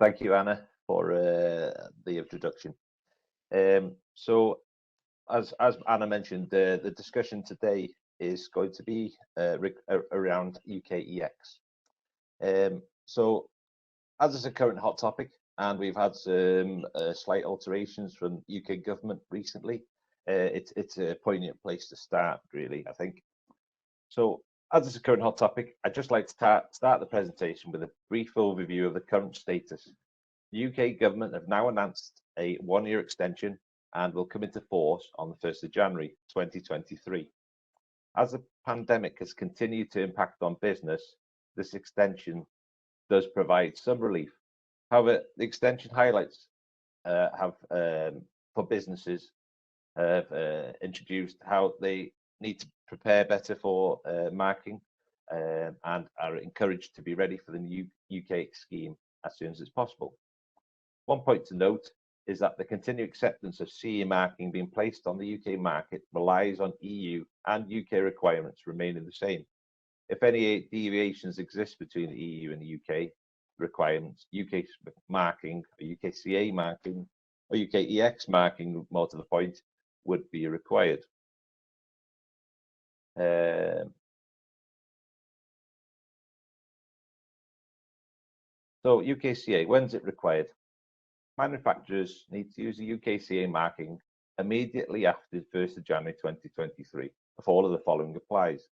Thank you, Anna, for the introduction. So, as Anna mentioned, the discussion today is going to be around UKEX. So, as is a current hot topic, and we've had some slight alterations from UK government recently, it's a poignant place to start, really, I think. So, as is a current hot topic, I'd just like to start the presentation with a brief overview of the current status. The UK government have now announced a one-year extension and will come into force on the 1st of January 2023. As the pandemic has continued to impact on business, this extension does provide some relief. However, the extension highlights for businesses have introduced how they need to prepare better for marking and are encouraged to be ready for the new UKEX scheme as soon as it's possible. One point to note is that the continued acceptance of CE marking being placed on the UK market relies on EU and UK requirements remaining the same. If any deviations exist between the EU and the UK requirements, UK marking, or UKCA marking, or UKEX marking, more to the point, would be required. So UKCA, when's it required? Manufacturers need to use the UKCA marking immediately after the 1st of January 2023, if all of the following applies.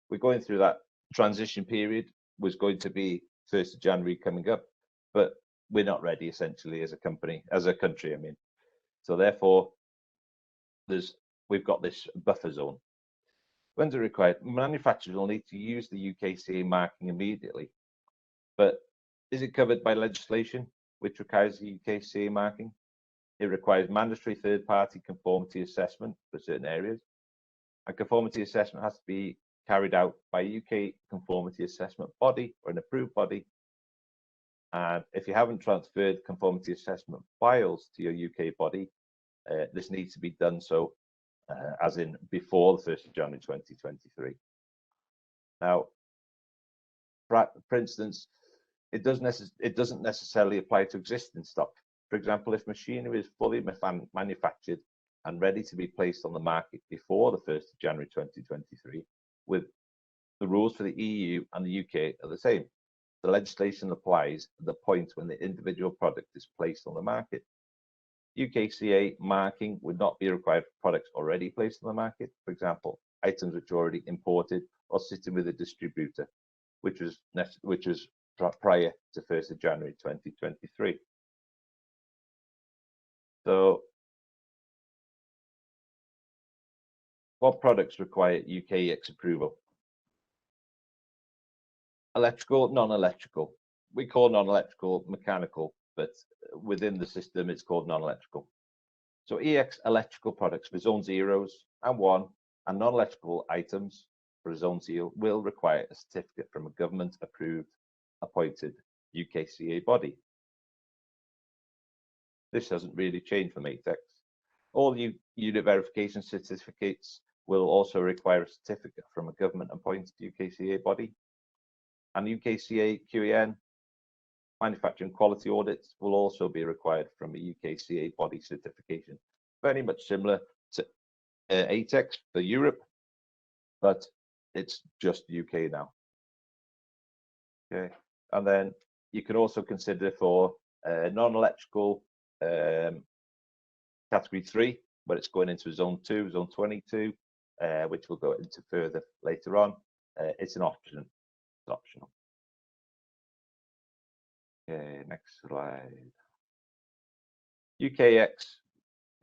We're going through that transition period, was going to be 1st of January coming up, but we're not ready essentially as a company, as a country, I mean. So therefore, we've got this buffer zone. When's it required? Manufacturers will need to use the UKCA marking immediately, but is it covered by legislation which requires the UKCA marking? It requires mandatory third-party conformity assessment for certain areas. A conformity assessment has to be carried out by a UK conformity assessment body or an approved body. And if you haven't transferred conformity assessment files to your UK body, this needs to be done so as in before the 1st of January 2023. Now, for instance, it doesn't necessarily apply to existing stock. For example, if machinery is fully manufactured and ready to be placed on the market before the 1st of January 2023, with the rules for the EU and the UK are the same. The legislation applies at the point when the individual product is placed on the market. UKCA marking would not be required for products already placed on the market. For example, items which are already imported or sitting with a distributor, which was prior to 1st of January 2023. So, what products require UKEX approval? Electrical, non-electrical. We call non-electrical mechanical, but within the system it's called non-electrical. So EX electrical products for zone 0s and 1 and non-electrical items for zone 0 will require a certificate from a government approved appointed UKCA body. This hasn't really changed from ATEX. All unit verification certificates will also require a certificate from a government appointed UKCA body. And UKCA QEN manufacturing quality audits will also be required from a UKCA body certification. Very much similar to ATEX for Europe, but it's just UK now. Okay, and then you can also consider for non-electrical category 3, but it's going into zone 2, zone 22, which we'll go into further later on. It's an option. It's optional. Okay, next slide. UKEX,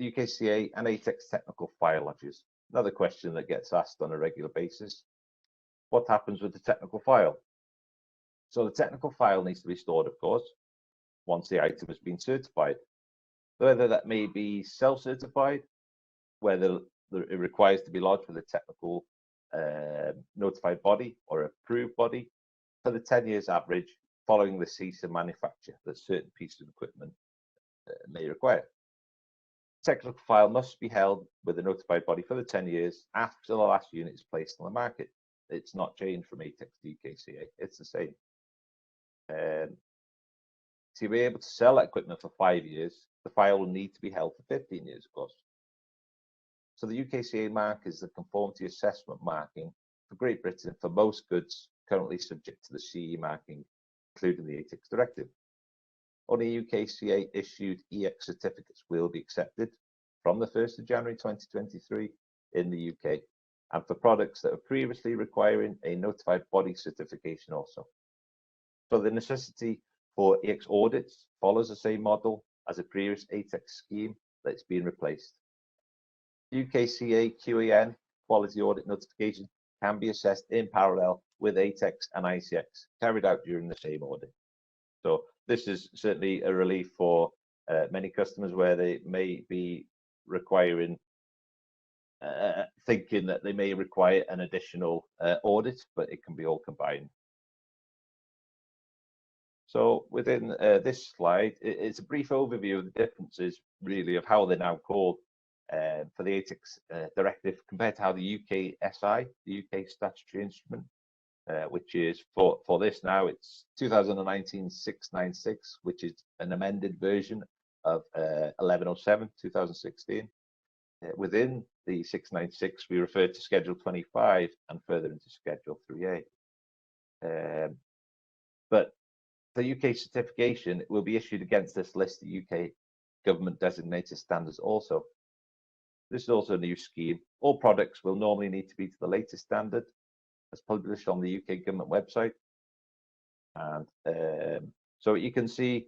UKCA and ATEX technical file lodges. Another question that gets asked on a regular basis. What happens with the technical file? So the technical file needs to be stored, of course, once the item has been certified. Whether that may be self-certified, whether it requires to be lodged with a technical notified body or approved body, for the 10 years average following the cease of manufacture that certain pieces of equipment may require. Technical file must be held with a notified body for the 10 years after the last unit is placed on the market. It's not changed from ATEX to UKCA, it's the same. To be able to sell that equipment for 5 years, the file will need to be held for 15 years, of course. So the UKCA mark is the conformity assessment marking for Great Britain for most goods currently subject to the CE marking, including the ATEX Directive. Only UKCA issued EX certificates will be accepted from the 1st of January 2023 in the UK, and for products that are previously requiring a notified body certification also. So the necessity for EX audits follows the same model as a previous ATEX scheme that's been replaced. UKCA QAN quality audit notification can be assessed in parallel with ATEX and ICX carried out during the same audit. So this is certainly a relief for many customers where they may be requiring, thinking that they may require an additional audit, but it can be all combined. So within this slide, it's a brief overview of the differences really of how they're now called for the ATEX Directive compared to how the UKSI, the UK statutory instrument, which is for this now, it's 2019-696, which is an amended version of 1107-2016. Within the 696, we refer to Schedule 25 and further into Schedule 3A. But the UK certification will be issued against this list of UK government designated standards also. This is also a new scheme. All products will normally need to be to the latest standard as published on the UK government website. And so you can see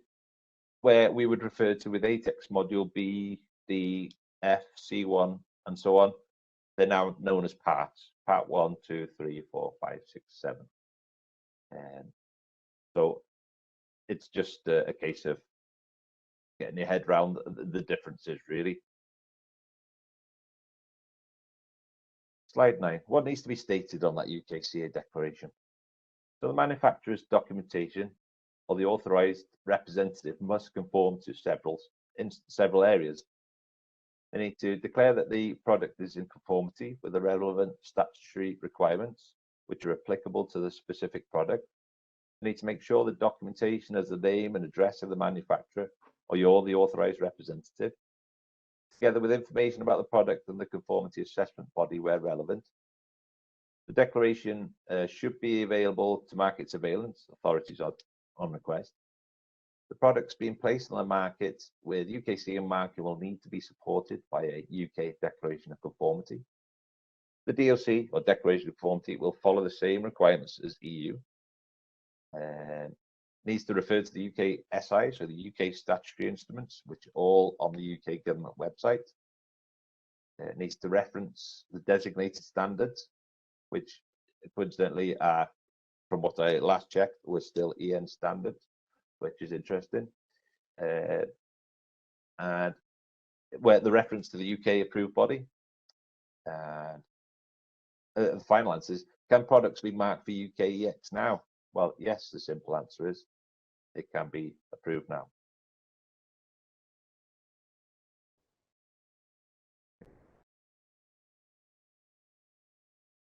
where we would refer to with ATEX module B, D, F, C1, and so on. They're now known as parts, part 1, 2, 3, 4, 5, 6, 7. So it's just a case of getting your head around the differences, really. Slide 9. What needs to be stated on that UKCA declaration? So the manufacturer's documentation or the authorised representative must conform to several areas. They need to declare that the product is in conformity with the relevant statutory requirements, which are applicable to the specific product. They need to make sure the documentation has the name and address of the manufacturer or you're the authorised representative, together with information about the product and the conformity assessment body where relevant. The declaration should be available to market surveillance authorities on request. The products being placed on the market with UKCA marking will need to be supported by a UK Declaration of Conformity. The DOC or Declaration of Conformity will follow the same requirements as EU. Needs to refer to the UK SI, so the UK statutory instruments, which are all on the UK government website. It needs to reference the designated standards, which coincidentally are, from what I last checked, was still EN standards, which is interesting. And where the reference to the UK approved body. And the final answer is, can products be marked for UKEX now? Well, yes, the simple answer is it can be approved now.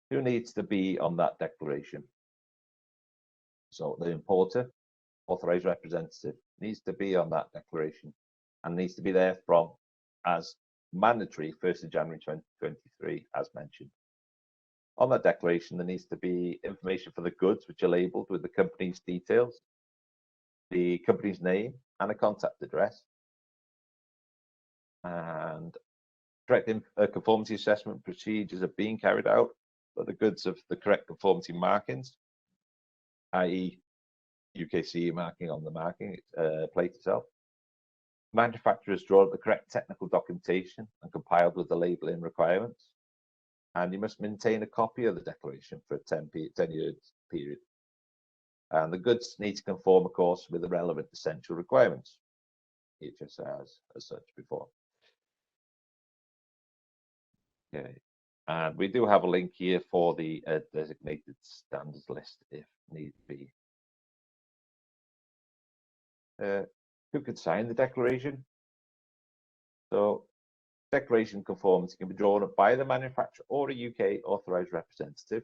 Who needs to be on that declaration? So the importer, authorised representative, needs to be on that declaration and needs to be there from as mandatory 1st of January 2023, as mentioned. On that declaration, there needs to be information for the goods which are labelled with the company's details, the company's name and a contact address. And correct conformity assessment procedures are being carried out for the goods of the correct conformity markings, i.e. UKCA marking on the marking plate itself. Manufacturers draw up the correct technical documentation and compiled with the labelling requirements. And you must maintain a copy of the declaration for a 10-year period. And the goods need to conform, of course, with the relevant essential requirements, HSRs as such before. Okay, and we do have a link here for the designated standards list if need be. Who could sign the declaration? So, declaration conformity can be drawn up by the manufacturer or a UK authorised representative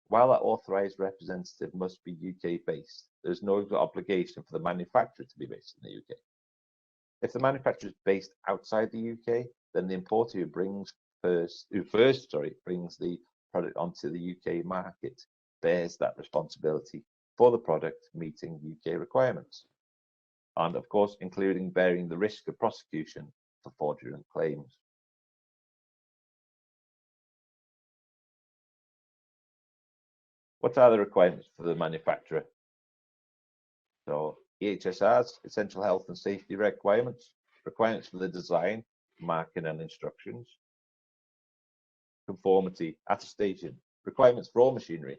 While that authorised representative must be UK based, there's no obligation for the manufacturer to be based in the UK. If the manufacturer is based outside the UK, then the importer who brings brings the product onto the UK market bears that responsibility for the product meeting UK requirements, and of course including bearing the risk of prosecution for fraudulent claims. What are the requirements for the manufacturer? So EHSRs, essential health and safety requirements, requirements for the design, marking and instructions, conformity, attestation, requirements for all machinery.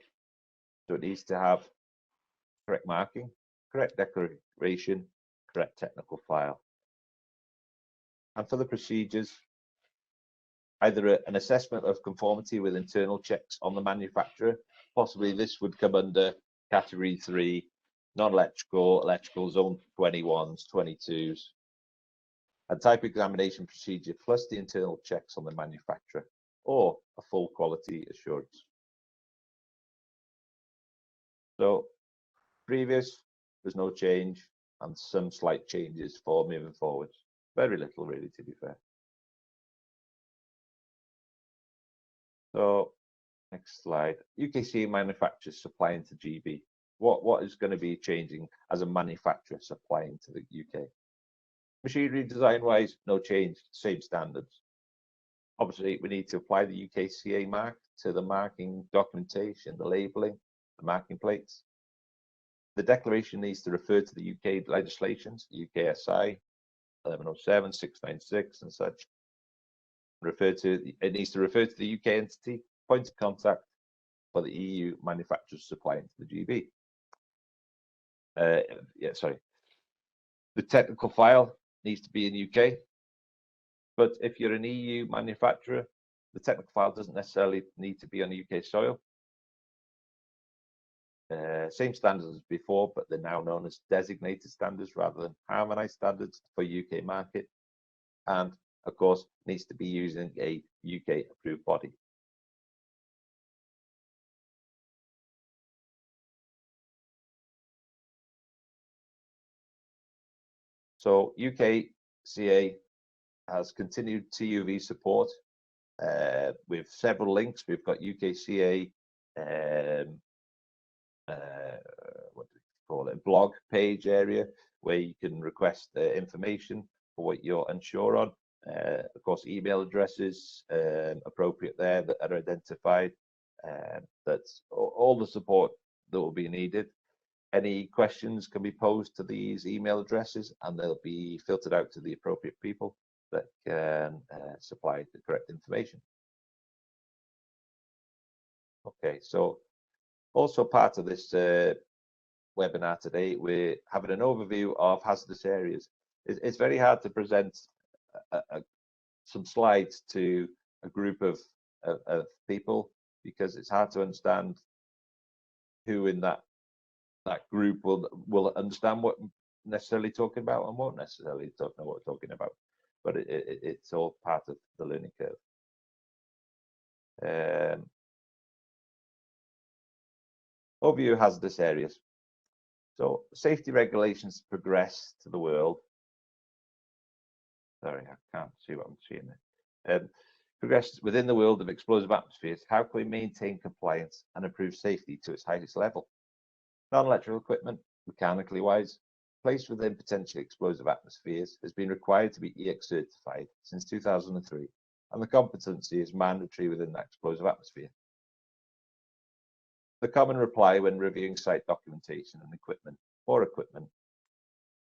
So it needs to have correct marking, correct declaration, correct technical file. And for the procedures, either an assessment of conformity with internal checks on the manufacturer, possibly this would come under category 3, non-electrical, electrical zone 21s, 22s, a type examination procedure plus the internal checks on the manufacturer, or a full quality assurance. So previous, there's no change, and some slight changes for moving forwards. Very little, really, to be fair. So next slide. UKCA manufacturers supplying to GB. What is going to be changing as a manufacturer supplying to the UK? Machinery design-wise, no change, same standards. Obviously, we need to apply the UKCA mark to the marking documentation, the labelling, the marking plates. The declaration needs to refer to the UK legislations, UKSI, 1107, 696 and such. It needs to refer to the UK entity, point of contact for the EU manufacturers supplying to the GB. The technical file needs to be in UK, but if you're an EU manufacturer, the technical file doesn't necessarily need to be on UK soil. Same standards as before, but they're now known as designated standards rather than harmonized standards for UK market. And of course, needs to be using a UK approved body. So UKCA has continued TUV support with several links. We've got UKCA what do we call it, blog page area where you can request information for what you're unsure on. Of course, email addresses appropriate there that are identified. That's all the support that will be needed. Any questions can be posed to these email addresses and they'll be filtered out to the appropriate people that can supply the correct information. Okay, so also part of this webinar today, we're having an overview of hazardous areas. It's very hard to present some slides to a group of people because it's hard to understand who in that group will understand what necessarily talking about and won't necessarily know what we're talking about. But it's all part of the learning curve. Overview of hazardous areas. So safety regulations progress to the world. Sorry, I can't see what I'm seeing there. Progress within the world of explosive atmospheres. How can we maintain compliance and improve safety to its highest level? Non-electrical equipment, mechanically wise, placed within potentially explosive atmospheres has been required to be ATEX certified since 2003, and the competency is mandatory within that explosive atmosphere. The common reply when reviewing site documentation and equipment or equipment,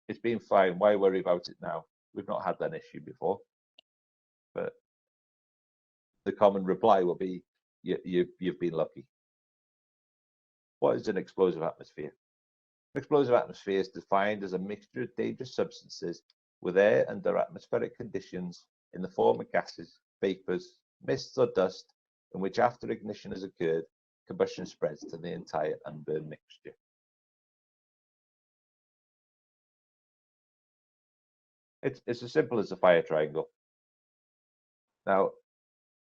it's been fine, why worry about it now? We've not had that issue before. But the common reply will be, you've been lucky. What is an explosive atmosphere? An explosive atmosphere is defined as a mixture of dangerous substances with air under atmospheric conditions in the form of gases, vapors, mists or dust, in which after ignition has occurred, combustion spreads to the entire unburned mixture. It's as simple as a fire triangle. Now,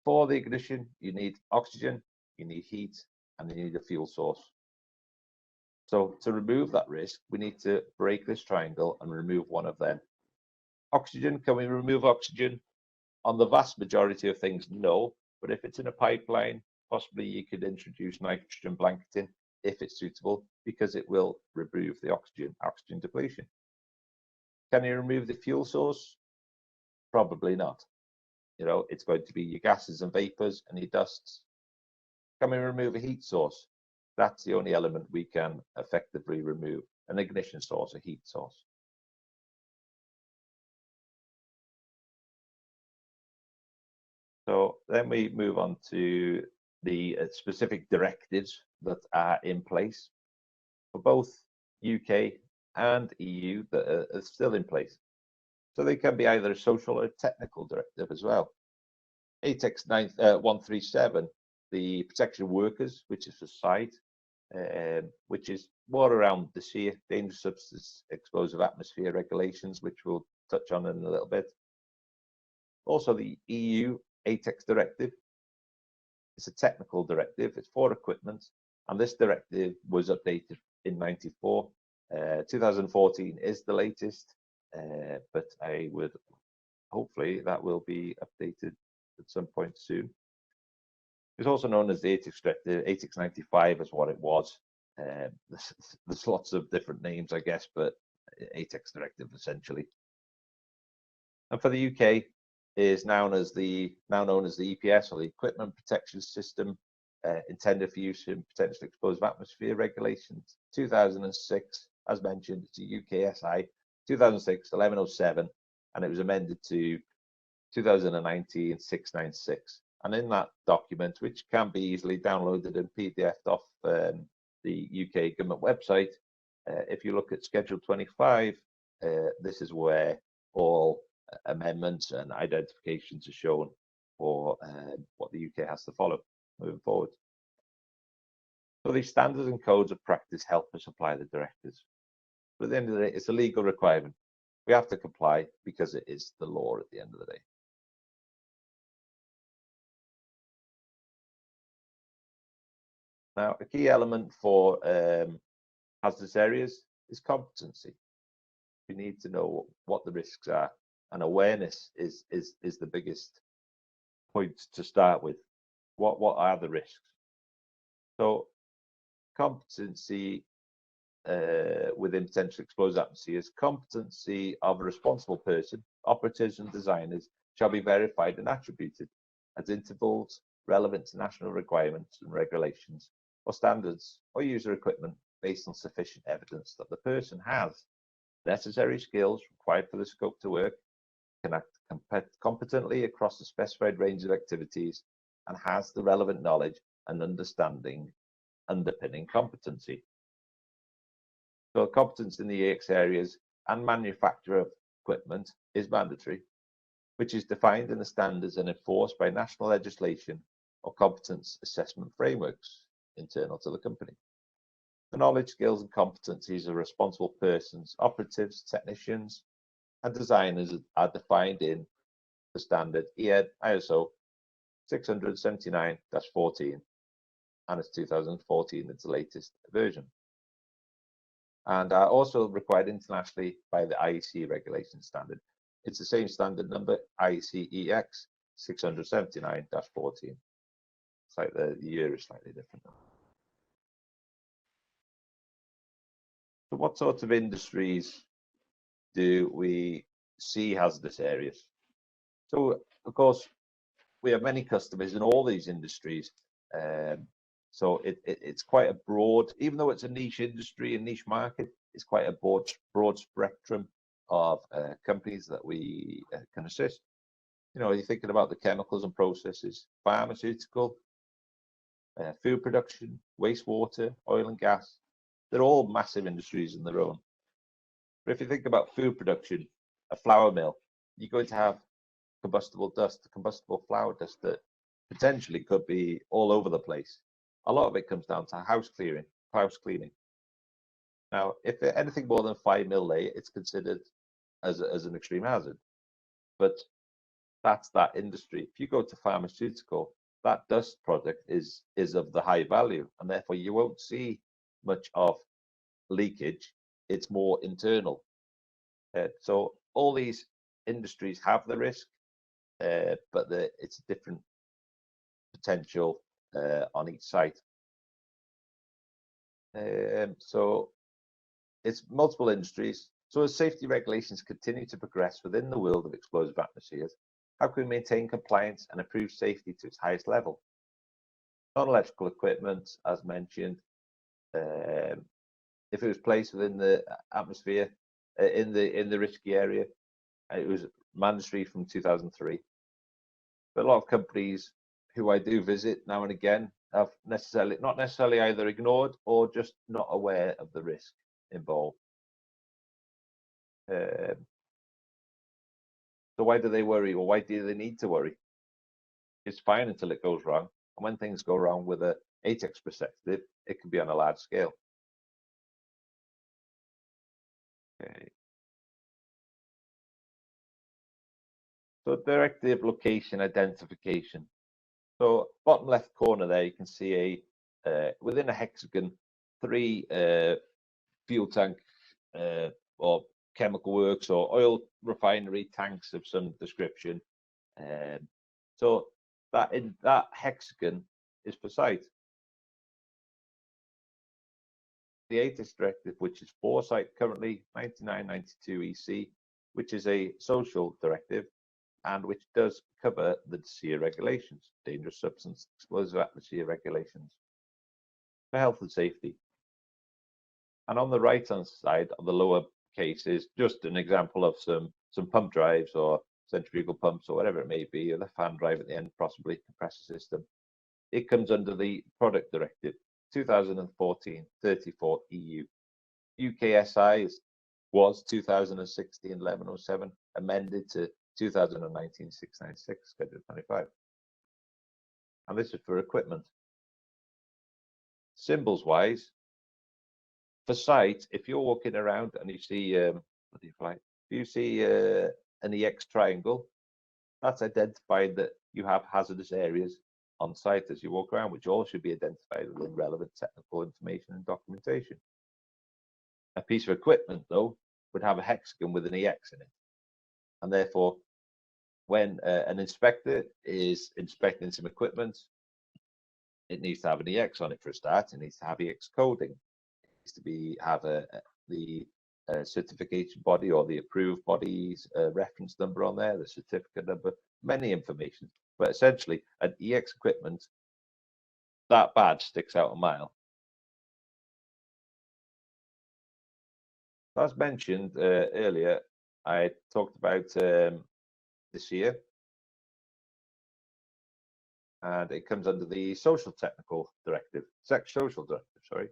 for the ignition, you need oxygen, you need heat, and you need a fuel source. So to remove that risk, we need to break this triangle and remove one of them. Oxygen, can we remove oxygen? On the vast majority of things, no. But if it's in a pipeline, possibly you could introduce nitrogen blanketing if it's suitable, because it will remove the oxygen depletion. Can you remove the fuel source? Probably not. It's going to be your gases and vapors and your dusts. Can we remove a heat source? That's the only element we can effectively remove, an ignition source, a heat source. So then we move on to the specific directives that are in place for both UK and EU that are still in place. So they can be either a social or a technical directive as well. ATEX 137, the protection of workers, which is for site, which is more around the DSEAR, dangerous substance explosive atmosphere regulations, which we'll touch on in a little bit. Also the EU ATEX directive. It's a technical directive, it's for equipment, and this directive was updated in 94. 2014 is the latest, but I would hopefully that will be updated at some point soon. It's also known as the ATEX directive. ATEX 95 is what it was. There's lots of different names, I guess, but ATEX directive essentially. And for the UK, is now known as the EPS, or the Equipment Protection System, intended for use in potentially explosive atmosphere regulations. 2006, as mentioned, it's a UKSI 2006-1107, and it was amended to 2019-696. And in that document, which can be easily downloaded and PDF'd off the UK government website, if you look at Schedule 25, this is where all amendments and identifications are shown for what the UK has to follow moving forward. So these standards and codes of practice help us apply the directives. But at the end of the day, it's a legal requirement. We have to comply because it is the law at the end of the day. Now, a key element for hazardous areas is competency. We need to know what the risks are, and awareness is the biggest point to start with. What are the risks? So competency within potential explosive atmosphere is competency of a responsible person, operatives and designers shall be verified and attributed at intervals relevant to national requirements and regulations or standards or user equipment based on sufficient evidence that the person has necessary skills required for the scope to work, can act competently across the specified range of activities, and has the relevant knowledge and understanding underpinning competency. So competence in the ATEX areas and manufacture of equipment is mandatory, which is defined in the standards and enforced by national legislation or competence assessment frameworks internal to the company. The knowledge, skills, and competencies of responsible persons, operatives, technicians, and designers are defined in the standard ISO 679-14, and it's 2014, it's the latest version, and are also required internationally by the IEC regulation standard. It's the same standard number, UKEX 679-14. It's like the year is slightly different. So what sorts of industries do we see hazardous areas? So of course, we have many customers in all these industries. So it's quite a broad, even though it's a niche industry and niche market, it's quite a broad spectrum of companies that we can assist. You're thinking about the chemicals and processes, pharmaceutical, food production, wastewater, oil and gas. They're all massive industries in their own. But if you think about food production, a flour mill, you're going to have combustible dust, combustible flour dust that potentially could be all over the place. A lot of it comes down to house cleaning. Now, if anything more than 5 mil lay, it's considered as an extreme hazard. But that's that industry. If you go to pharmaceutical, that dust product is of the high value, and therefore you won't see much of leakage. It's more internal. So all these industries have the risk, but it's a different potential on each site. So it's multiple industries. So as safety regulations continue to progress within the world of explosive atmospheres, how can we maintain compliance and improve safety to its highest level? Non-electrical equipment, as mentioned, if it was placed within the atmosphere, in the risky area, it was mandatory from 2003. But a lot of companies who I do visit now and again have not necessarily either ignored or just not aware of the risk involved. So why do they worry, or why do they need to worry? It's fine until it goes wrong, and when things go wrong with a ATEX perspective, it can be on a large scale. Okay. So directive location identification. So bottom left corner there, you can see within a hexagon, 3 fuel tank or chemical works or oil refinery tanks of some description. So that hexagon is per site. The ATEX directive, which is 4 site currently, 9992 EC, which is a social directive and which does cover the DSEAR regulations, dangerous substance explosive atmosphere regulations, for health and safety. And on the right hand side of the lower case is just an example of some pump drives or centrifugal pumps or whatever it may be, or the fan drive at the end, possibly compressor system. It comes under the product directive 2014-34 EU. UKSI was 2016-1107, amended to 2019-696, Schedule 25. And this is for equipment. Symbols wise, for site, if you're walking around and you see an EX triangle, that's identified that you have hazardous areas on site as you walk around, which all should be identified within relevant technical information and documentation. A piece of equipment, though, would have a hexagon with an EX in it. And therefore, when an inspector is inspecting some equipment, it needs to have an EX on it for a start. It needs to have EX coding. It needs to have the certification body or the approved body's reference number on there, the certificate number, many information. But essentially, an EX equipment, that badge sticks out a mile. As mentioned earlier, I talked about DSEAR, and it comes under the social technical directive, social directive, sorry.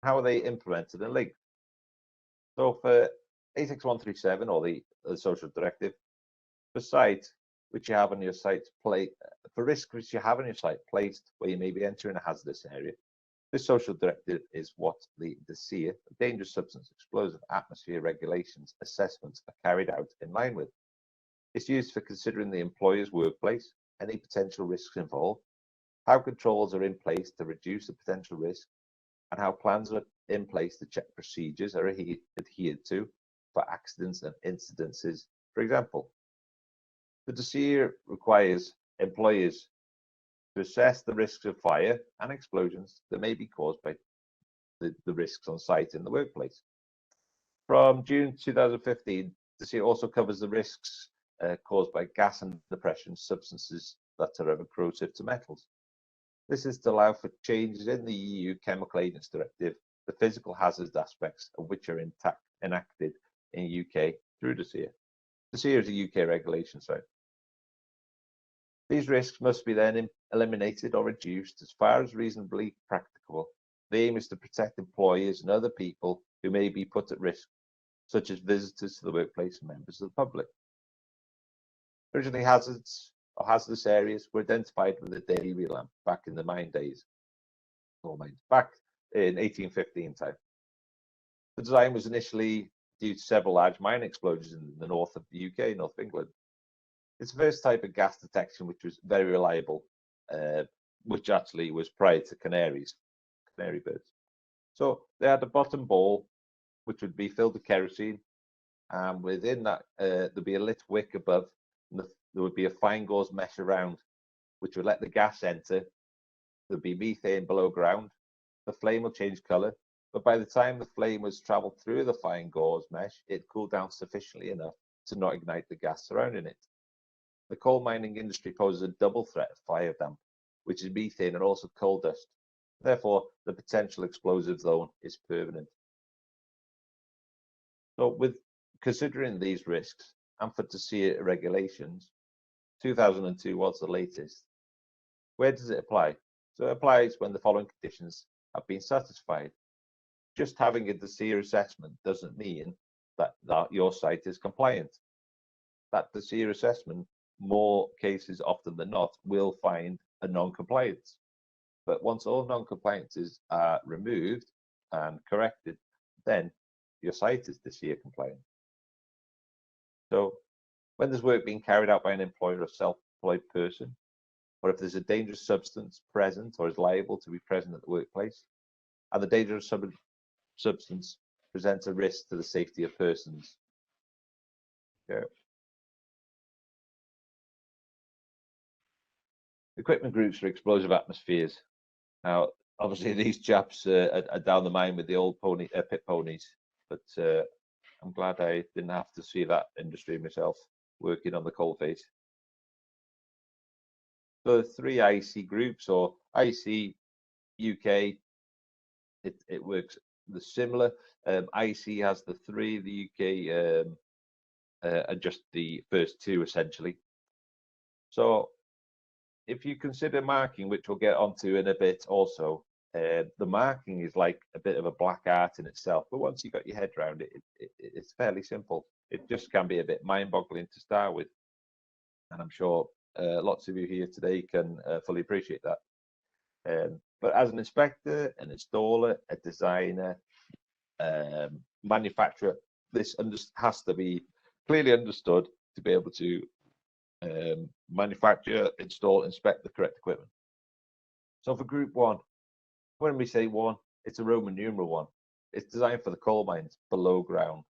How are they implemented and linked? So for ATEX 137 or the social directive, for site which you have on your site for risk which you have on your site placed where you may be entering a hazardous area, this social directive is what the DSEAR, Dangerous Substance Explosive Atmosphere Regulations assessments, are carried out in line with. It's used for considering the employer's workplace, any potential risks involved, how controls are in place to reduce the potential risk, and how plans are in place to check procedures are adhered to for accidents and incidences. For example, the DSEAR requires employers to assess the risks of fire and explosions that may be caused by the risks on site in the workplace. From June 2015, DSEAR also covers the risks caused by gas and depression substances that are corrosive to metals. This is to allow for changes in the EU Chemical Agents Directive, the physical hazards aspects of which are enacted in UK through DSEAR. DSEAR is a UK regulation, sorry. These risks must be then eliminated or reduced as far as reasonably practicable. The aim is to protect employers and other people who may be put at risk, such as visitors to the workplace and members of the public. Originally, hazards or hazardous areas were identified with a Davy lamp back in the mine days, back in 1815 time. The design was initially due to several large mine explosions in the north of the UK, North of England. It's the first type of gas detection which was very reliable which actually was prior to canary birds. So they had a bottom bowl, which would be filled with kerosene, and within that there'd be a lit wick above, and there would be a fine gauze mesh around, which would let the gas enter. There'd be methane below ground. The flame will change color, but by the time the flame has traveled through the fine gauze mesh, it cooled down sufficiently enough to not ignite the gas surrounding it. The coal mining industry poses a double threat of fire damp, which is methane and also coal dust. Therefore, the potential explosive zone is permanent. So with considering these risks and for DSEAR regulations, 2002 was the latest. Where does it apply? So it applies when the following conditions have been satisfied. Just having a DSEAR assessment doesn't mean that your site is compliant. That DSEAR assessment, more cases often than not, will find a non-compliance. But once all non-compliances are removed and corrected, then your site is DSEAR compliant. So when there's work being carried out by an employer or self-employed person, or if there's a dangerous substance present or is liable to be present at the workplace, and the dangerous substance presents a risk to the safety of persons. Okay. Equipment groups for explosive atmospheres. Now, obviously, these chaps are down the mine with the old pit ponies, but I'm glad I didn't have to see that industry myself, working on the coalface. So the three IC groups, or IC UK, it works similar. IC has the three, the UK are just the first two essentially. So if you consider marking, which we'll get onto in a bit also, the marking is like a bit of a black art in itself, but once you got your head around it, it's fairly simple. It just can be a bit mind-boggling to start with, and I'm sure lots of you here today can fully appreciate that. But as an inspector, an installer, a designer, manufacturer, this has to be clearly understood to be able to manufacture, install, inspect the correct equipment. So for group one, when we say one, it's a Roman numeral one. It's designed for the coal mines below ground,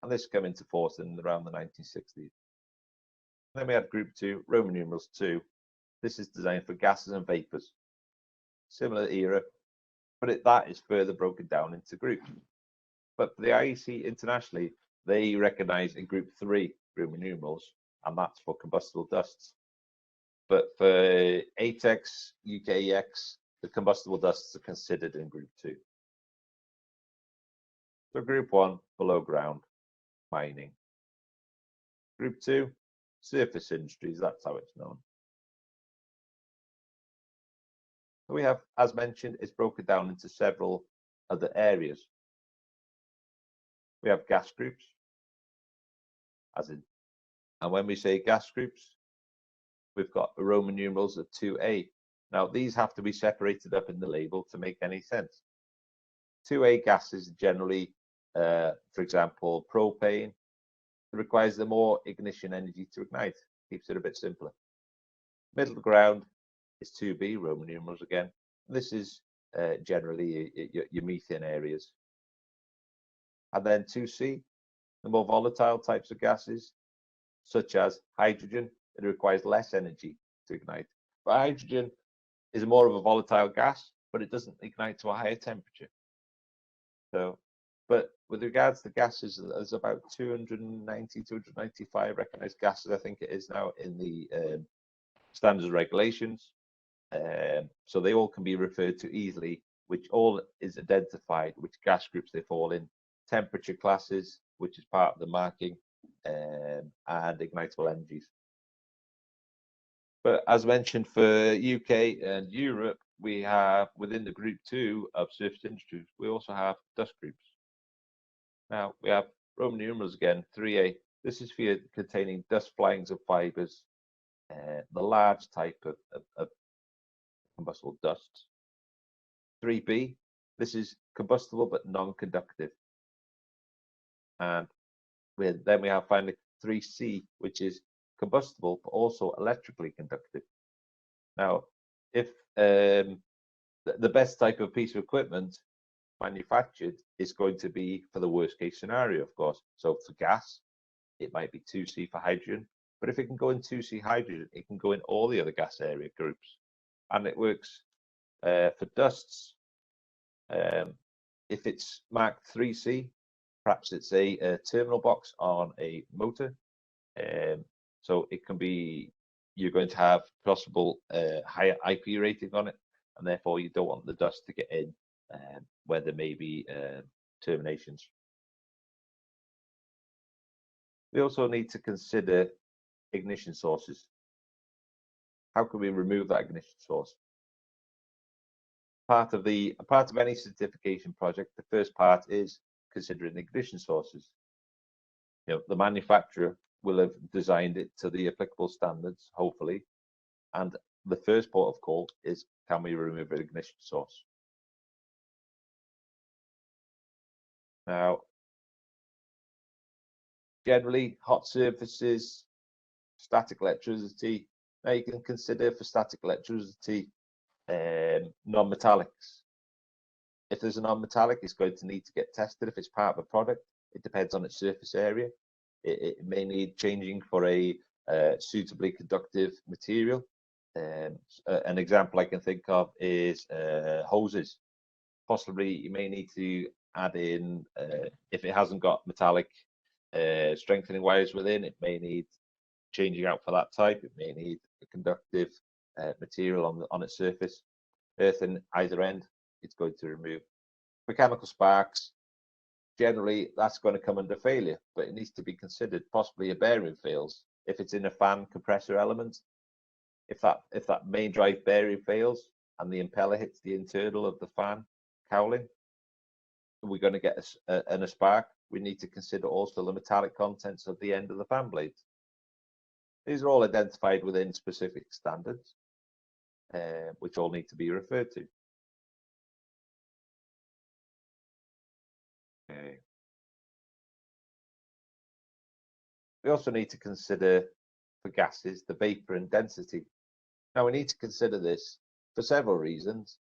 and this came into force in around the 1960s. Then we had group two, Roman numerals 2. This is designed for gases and vapors. Similar era, but that is further broken down into groups. But for the IEC internationally, they recognize in group 3 Roman numerals, and that's for combustible dusts. But for ATEX, UKEX, the combustible dusts are considered in group 2. So group 1, below ground, mining. Group 2, surface industries, that's how it's known. So we have, as mentioned, it's broken down into several other areas. We have gas groups, and when we say gas groups, we've got the Roman numerals of 2A. Now, these have to be separated up in the label to make any sense. 2A gases generally, for example, propane, it requires the more ignition energy to ignite, keeps it a bit simpler. Middle ground is 2B, Roman numerals again. This is generally your methane areas. And then 2C, the more volatile types of gases, such as hydrogen, it requires less energy to ignite. But hydrogen is more of a volatile gas, but it doesn't ignite to a higher temperature. So, but with regards to gases, there's about 290, 295 recognized gases, I think it is now, in the standards and regulations. So they all can be referred to easily, which all is identified, which gas groups they fall in, temperature classes, which is part of the marking, and ignitable energies. But as mentioned, for UK and Europe, we have within the group 2 of surface industries, we also have dust groups. Now we have Roman numerals again, 3A. This is for containing dust flyings of fibers, the large type of combustible dusts. 3B, this is combustible but non-conductive. And then we have finally 3C, which is combustible but also electrically conductive. Now, if the best type of piece of equipment manufactured is going to be for the worst case scenario, of course. So for gas, it might be 2C for hydrogen, but if it can go in 2C hydrogen, it can go in all the other gas area groups. And it works for dusts. If it's marked 3C, perhaps it's a terminal box on a motor. So it can be, you're going to have possible higher IP rating on it, and therefore you don't want the dust to get in where there may be terminations. We also need to consider ignition sources. How can we remove that ignition source? Part of any certification project, the first part is considering ignition sources. You know, the manufacturer will have designed it to the applicable standards, hopefully, and the first port of call is, can we remove an ignition source? Now, generally, hot surfaces, static electricity. Now you can consider for static electricity non-metallics. If there's a non-metallic, it's going to need to get tested. If it's part of a product, it depends on its surface area. It may need changing for a suitably conductive material. An example I can think of is hoses. Possibly you may need to add in, if it hasn't got metallic strengthening wires within, it may need changing out for that type. It may need a conductive material on its surface. Earth in either end, it's going to remove. Mechanical sparks, generally that's going to come under failure, but it needs to be considered. Possibly a bearing fails. If it's in a fan compressor element, if that main drive bearing fails and the impeller hits the internal of the fan cowling, we're going to get a spark. We need to consider also the metallic contents of the end of the fan blades. These are all identified within specific standards, which all need to be referred to. Okay. We also need to consider, for gases, the vapor and density. Now we need to consider this for several reasons.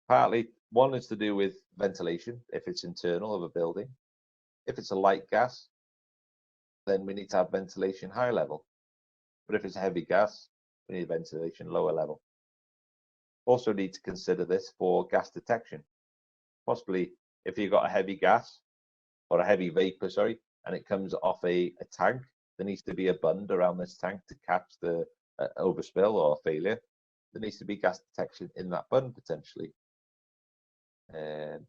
Partly, one is to do with ventilation, if it's internal of a building. If it's a light gas, then we need to have ventilation high level. But if it's a heavy gas, we need ventilation lower level. Also need to consider this for gas detection. Possibly if you've got a heavy gas or a heavy vapor, sorry, and it comes off a tank, there needs to be a bund around this tank to catch the overspill or failure. There needs to be gas detection in that bund potentially. And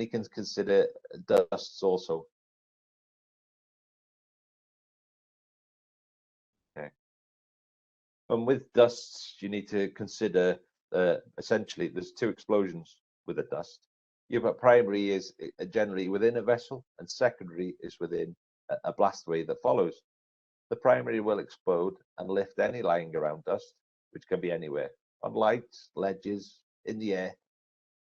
you can consider dusts also. Okay. And with dusts, you need to consider essentially there's two explosions with a dust. You've got primary is generally within a vessel, and secondary is within a blastway that follows. The primary will explode and lift any lying around dust, which can be anywhere, on lights, ledges, in the air.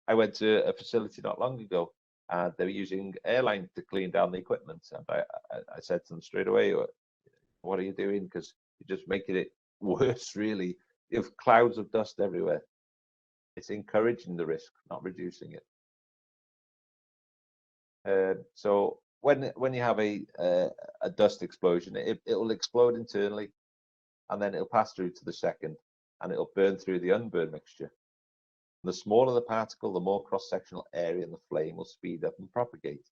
I went to a facility not long ago, and they were using airline to clean down the equipment. And I said to them straight away, "What are you doing? Because you're just making it worse, really. You have clouds of dust everywhere." It's encouraging the risk, not reducing it. So when you have a dust explosion, it will explode internally, and then it'll pass through to the second, and it'll burn through the unburned mixture. The smaller the particle, the more cross-sectional area in the flame will speed up and propagate.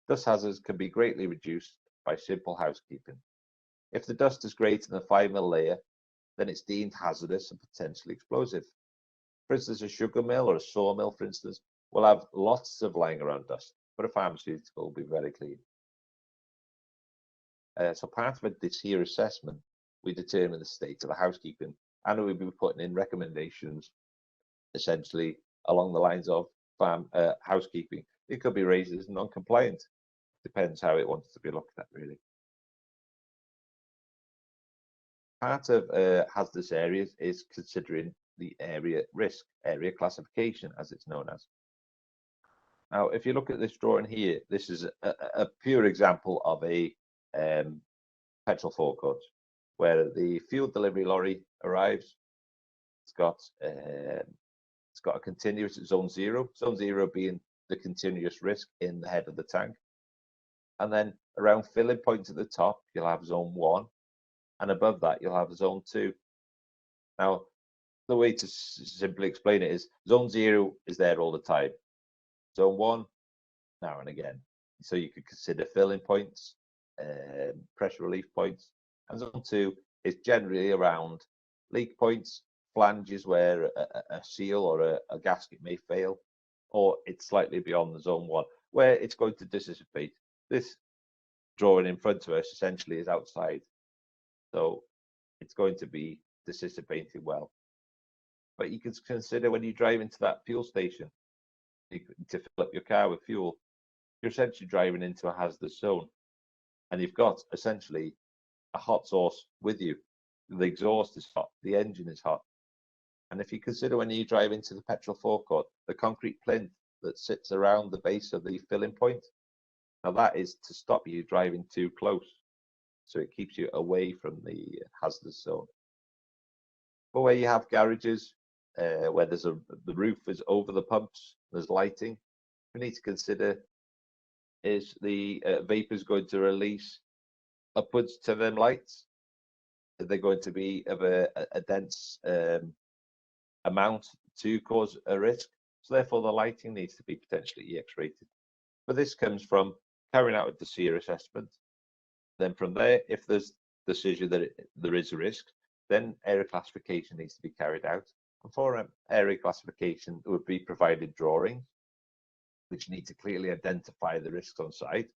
Dust hazards can be greatly reduced by simple housekeeping. If the dust is greater than a 5 mm layer, then it's deemed hazardous and potentially explosive. For instance, a sugar mill or a sawmill, for instance, will have lots of lying around dust, but a pharmaceutical will be very clean. So part of a DSEAR assessment, we determine the state of the housekeeping, and we'll be putting in recommendations essentially along the lines of housekeeping. It could be raised as non-compliant. Depends how it wants to be looked at, really. Part of hazardous areas is considering the area risk, area classification, as it's known as. Now, if you look at this drawing here, this is a pure example of a petrol forecourt. where the fuel delivery lorry arrives. It's got a continuous zone 0. Zone 0 being the continuous risk in the head of the tank. And then around filling points at the top, you'll have zone 1. And above that, you'll have zone 2. Now, the way to simply explain it is zone 0 is there all the time. Zone 1, now and again. So you could consider filling points, pressure relief points. And zone 2 is generally around leak points, flanges where a seal or a gasket may fail, or it's slightly beyond the zone 1, where it's going to dissipate. This drawing in front of us essentially is outside, so it's going to be dissipating well. But you can consider when you drive into that fuel station to fill up your car with fuel, you're essentially driving into a hazardous zone, and you've got essentially a hot source with you. The exhaust is hot, the engine is hot. And if you consider when you drive into the petrol forecourt, the concrete plinth that sits around the base of the filling point, now that is to stop you driving too close. So it keeps you away from the hazardous zone. But where you have garages, where the roof is over the pumps, there's lighting, we need to consider is the vapors going to release upwards to them lights? Are they going to be of a dense amount to cause a risk? So therefore the lighting needs to be potentially EX rated. But this comes from carrying out a DSEAR assessment. Then from there, if there's decision that there is a risk, then area classification needs to be carried out. And for area classification, there would be provided drawings, which need to clearly identify the risks on site.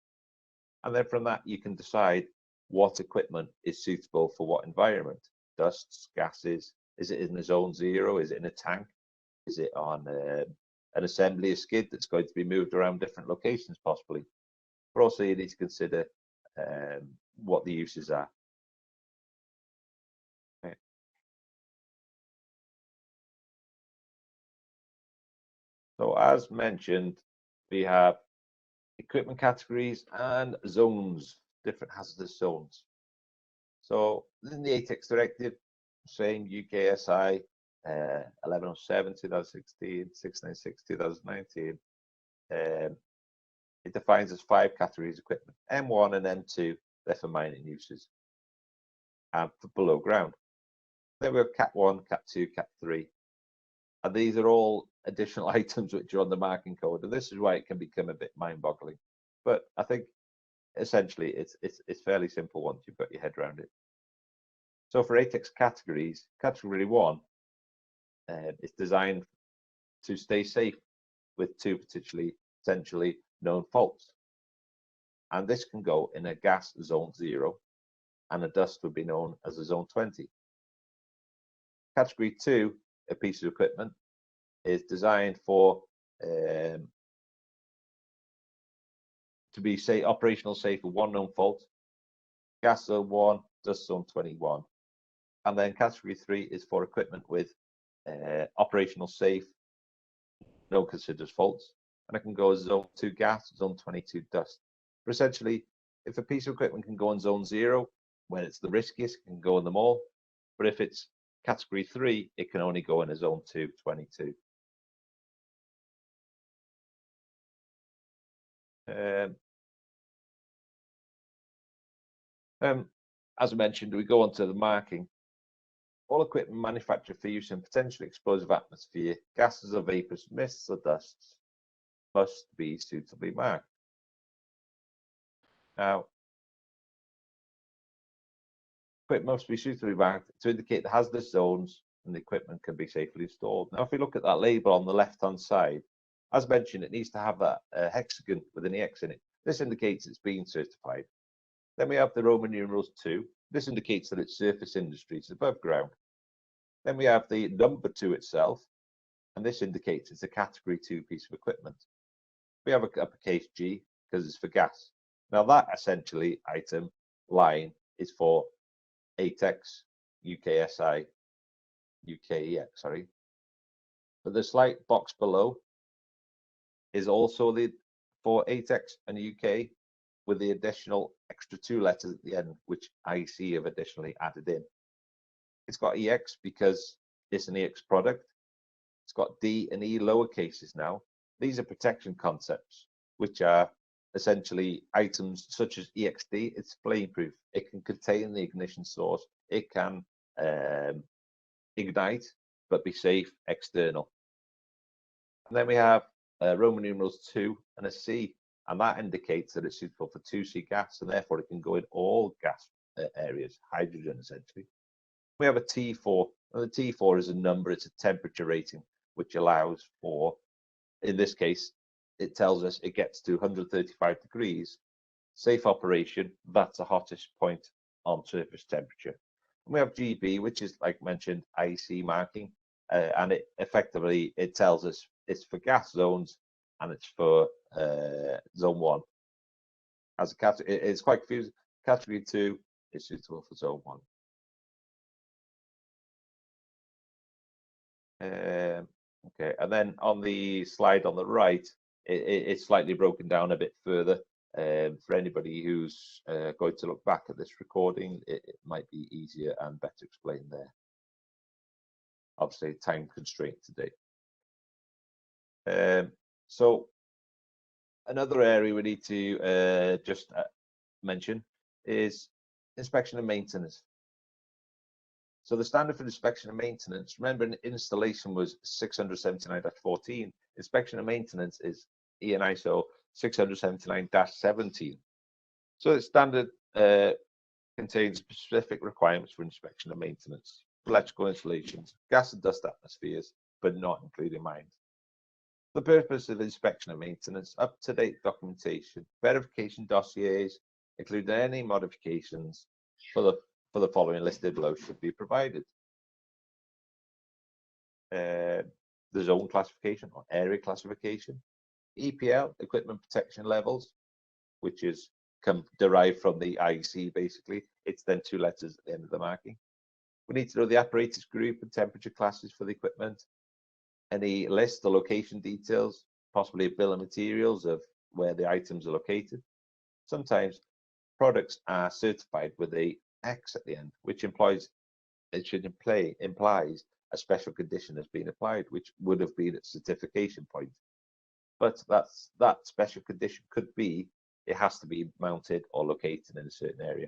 And then from that, you can decide what equipment is suitable for what environment. Dusts, gases, is it in a zone 0? Is it in a tank? Is it on an assembly, a skid that's going to be moved around different locations possibly? But also you need to consider what the uses are. Okay. So as mentioned, we have equipment categories and zones, different hazardous zones. So in the ATEX Directive, same UKSI 1107 2016, 696 2019, it defines as 5 categories of equipment. M1 and M2, they're for mining uses and for below ground. Then we have Cat 1, Cat 2, Cat 3. And these are all additional items which are on the marking code. And this is why it can become a bit mind-boggling. But I think essentially it's fairly simple once you've got your head around it. So for ATEX categories, category 1 is designed to stay safe with 2 potentially known faults. And this can go in a gas zone 0, and a dust would be known as a zone 20. Category 2, a piece of equipment, is designed for to be operational safe with 1 known fault, gas zone 1, dust zone 21. And then category 3 is for equipment with operational safe, no considered faults, and it can go as zone 2 gas, zone 22 dust. But essentially, if a piece of equipment can go in zone 0, when it's the riskiest, it can go in them all. But if it's category 3, it can only go in a zone 2, 22. As I mentioned, we go on to the marking. All equipment manufactured for use in potentially explosive atmosphere, gases or vapors, mists or dusts, must be suitably marked. Now, equipment must be suitably marked to indicate the hazardous zones and the equipment can be safely installed. Now, if we look at that label on the left-hand side, as mentioned, it needs to have that hexagon with an EX in it. This indicates it's been certified. Then we have the Roman numerals 2. This indicates that it's surface industries above ground. Then we have the number 2 itself, and this indicates it's a category 2 piece of equipment. We have a uppercase G because it's for gas. Now that essentially item line is for ATEX, UKSI, UKEX, sorry. But the slight box below is also for ATEX and UK. with the additional extra 2 letters at the end, which IEC have additionally added in. It's got EX because it's an EX product. It's got D and E lowercases now. These are protection concepts, which are essentially items such as EXD. It's flame proof. It can contain the ignition source. It can ignite, but be safe external. And then we have Roman numerals 2 and a C, and that indicates that it's suitable for 2C gas, and therefore it can go in all gas areas, hydrogen essentially. We have a T4, and the T4 is a number, it's a temperature rating, which allows for, in this case, it tells us it gets to 135 degrees, safe operation, that's the hottest point on surface temperature. And we have GB, which is, like mentioned, IEC marking, and it effectively, it tells us it's for gas zones and it's for zone 1. As a category, it's quite confusing. Category 2 is suitable for zone 1. Okay, and then on the slide on the right, it's slightly broken down a bit further. For anybody who's going to look back at this recording, it might be easier and better explained there. Obviously, time constraint today. So another area we need to just mention is inspection and maintenance. So the standard for inspection and maintenance, remember, installation was 679-14. Inspection and maintenance is EN ISO 679-17. So the standard contains specific requirements for inspection and maintenance, electrical installations, gas and dust atmospheres, but not including mines. The purpose of inspection and maintenance, up-to-date documentation, verification dossiers, including any modifications for the following listed below should be provided. The zone classification or area classification, EPL, equipment protection levels, which is derived from the IEC basically. It's then 2 letters at the end of the marking. We need to know the apparatus group and temperature classes for the equipment, any list or location details, possibly a bill of materials of where the items are located. Sometimes products are certified with a X at the end, which implies implies a special condition has been applied, which would have been at certification point. But that special condition could be it has to be mounted or located in a certain area.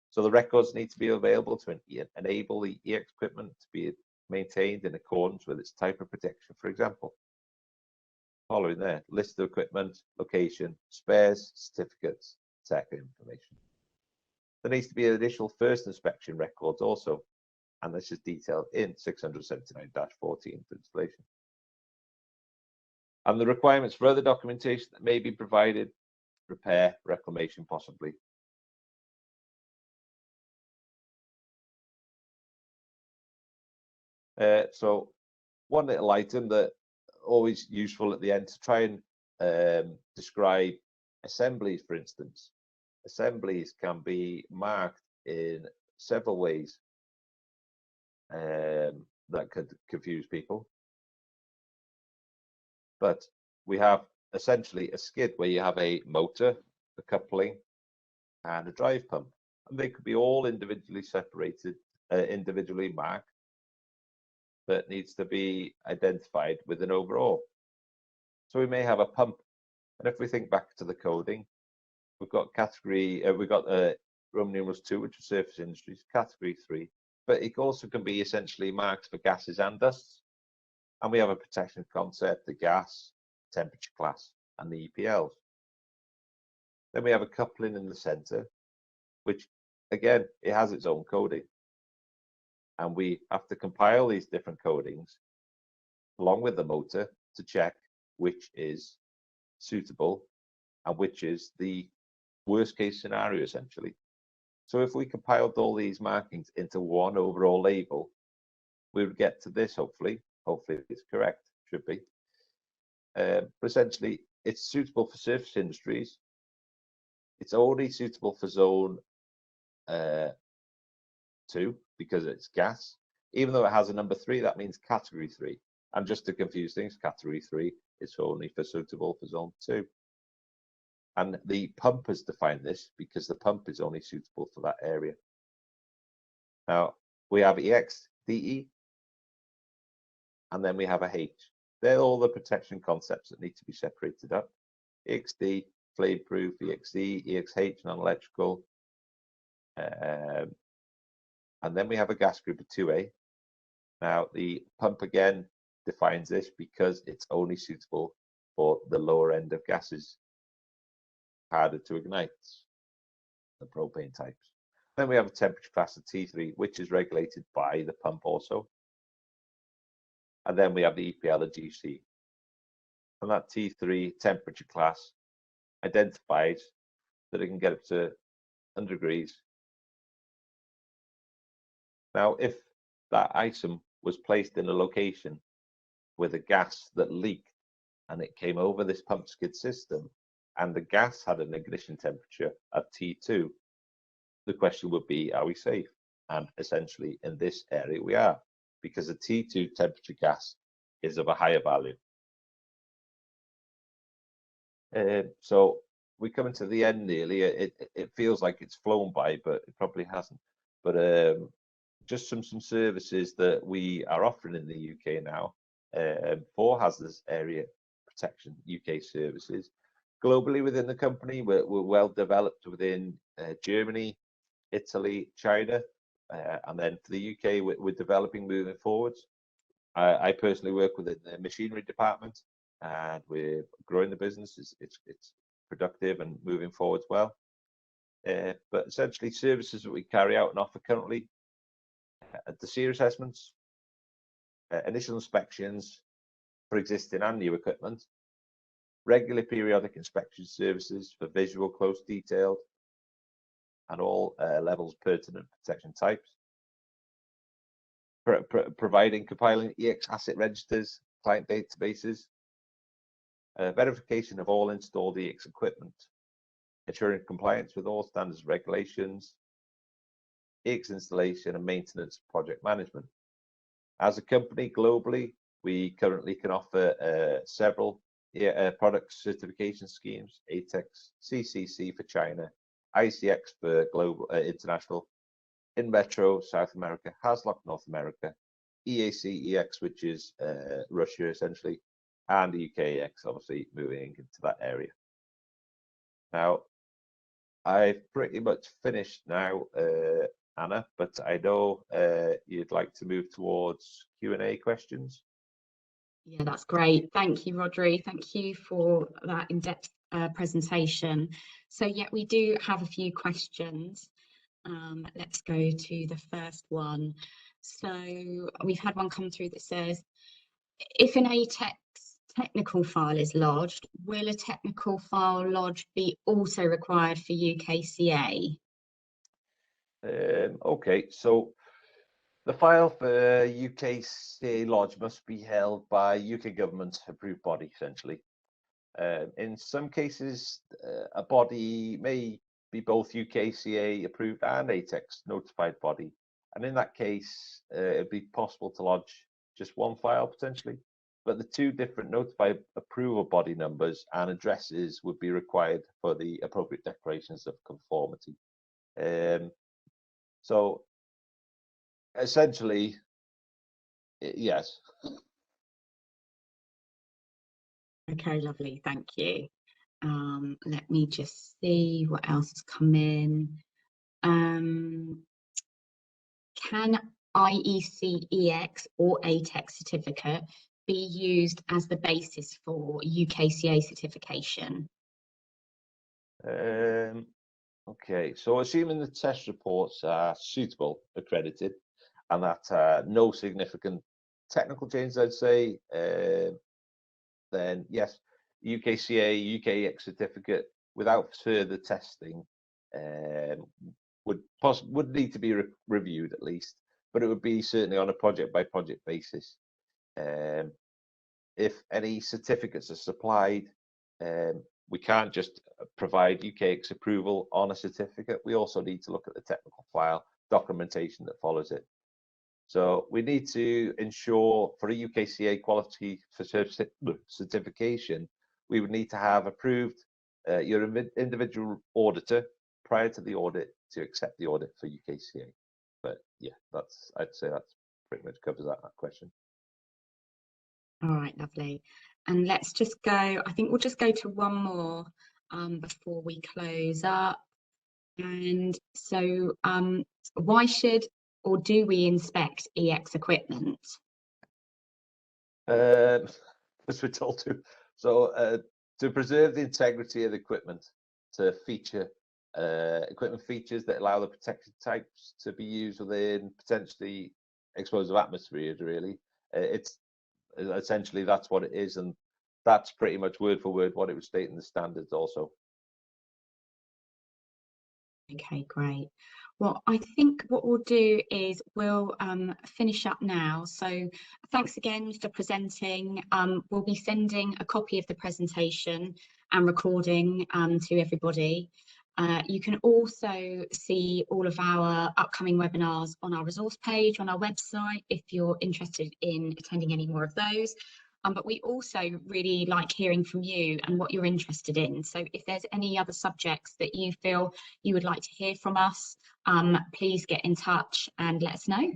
So the records need to be available to enable the EX equipment to be maintained in accordance with its type of protection. For example, following there, list of equipment, location, spares, certificates, tech information. There needs to be additional first inspection records also, and this is detailed in 679-14 for installation. And the requirements for other documentation that may be provided, repair, reclamation possibly. So one little item that always useful at the end to try and describe assemblies, for instance. Assemblies can be marked in several ways that could confuse people. But we have essentially a skid where you have a motor, a coupling, and a drive pump. And they could be all individually separated, individually marked, that needs to be identified with an overall. So we may have a pump, and if we think back to the coding, we've got category, we've got Roman numerals 2, which is surface industries, category 3, but it also can be essentially marked for gases and dusts. And we have a protection concept, the gas, temperature class, and the EPLs. Then we have a coupling in the center, which again, it has its own coding. And we have to compile these different codings along with the motor to check which is suitable and which is the worst case scenario, essentially. So if we compiled all these markings into one overall label, we would get to this, hopefully. Hopefully it's correct, should be. But essentially, it's suitable for surface industries. It's only suitable for zone 2 because it's gas. Even though it has a number 3, that means category 3. And just to confuse things, category 3 is only for suitable for zone 2. And the pump has defined this because the pump is only suitable for that area. Now, we have EX, DE, and then we have a H. They're all the protection concepts that need to be separated up. EXD, flame proof, EXE, EXH, non-electrical. And then we have a gas group of 2A. Now, the pump again defines this because it's only suitable for the lower end of gases, harder to ignite, the propane types. Then we have a temperature class of T3, which is regulated by the pump also. And then we have the EPL and GC. And that T3 temperature class identifies that it can get up to 100 degrees. Now, if that item was placed in a location with a gas that leaked and it came over this pump skid system and the gas had an ignition temperature of T2, the question would be, are we safe? And essentially in this area we are, because the T2 temperature gas is of a higher value. So we're coming to the end nearly. It feels like it's flown by, but it probably hasn't. But just some services that we are offering in the UK now for hazardous area protection, UK services. Globally within the company, we're well developed within Germany, Italy, China, and then for the UK, we're developing moving forwards. I personally work within the machinery department, and we're growing the business. It's productive and moving forwards well. But essentially, services that we carry out and offer currently: DSEAR assessments, initial inspections for existing and new equipment, regular periodic inspection services for visual, close, detailed, and all levels pertinent protection types. Providing, compiling EX asset registers, client databases, verification of all installed EX equipment, ensuring compliance with all standards and regulations, EX installation and maintenance project management. As a company globally, we currently can offer several product certification schemes: ATEX, CCC for China, ICX for global international, in Metro South America, HAZLOC North America, EAC-EX, which is Russia essentially, and UKEX obviously moving into that area. Now, I've pretty much finished now, Anna, but I know you'd like to move towards Q&A questions. Yeah, that's great. Thank you, Rodri. Thank you for that in-depth presentation. So yeah, we do have a few questions. Let's go to the first one. So we've had one come through that says, if an ATEX technical file is lodged, will a technical file lodge be also required for UKCA? Okay, so the file for UKCA lodge must be held by UK government approved body, essentially. In some cases, a body may be both UKCA approved and ATEX notified body. And in that case, it'd be possible to lodge just one file potentially, but the two different notified approval body numbers and addresses would be required for the appropriate declarations of conformity. So essentially, yes. Okay, lovely, thank you. Let me just see what else has come in. Can IEC-EX or ATEX certificate be used as the basis for UKCA certification? Okay, so assuming the test reports are suitable, accredited, and that no significant technical changes, I'd say, then yes, UKCA, UKEX certificate without further testing would need to be reviewed at least, but it would be certainly on a project by project basis. If any certificates are supplied, we can't just provide UKEX approval on a certificate. We also need to look at the technical file documentation that follows it. So we need to ensure for a UKCA quality for certification, we would need to have approved your individual auditor prior to the audit to accept the audit for UKCA. But yeah, I'd say that's pretty much covers that question. All right, lovely. And let's just go, I think we'll just go to one more before we close up. And so why should or do we inspect EX equipment? As we're told to. So to preserve the integrity of the equipment, to feature equipment features that allow the protected types to be used within potentially explosive atmospheres, really. It's essentially that's what it is, and that's pretty much word for word what it would state in the standards also. Okay, great. Well, I think what we'll do is we'll finish up now. So thanks again for presenting. We'll be sending a copy of the presentation and recording to everybody. You can also see all of our upcoming webinars on our resource page on our website if you're interested in attending any more of those. But we also really like hearing from you and what you're interested in. So if there's any other subjects that you feel you would like to hear from us, please get in touch and let us know.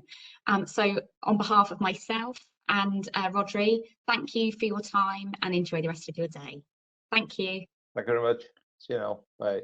So on behalf of myself and Rodri, thank you for your time and enjoy the rest of your day. Thank you. Thank you very much. See you now. Bye.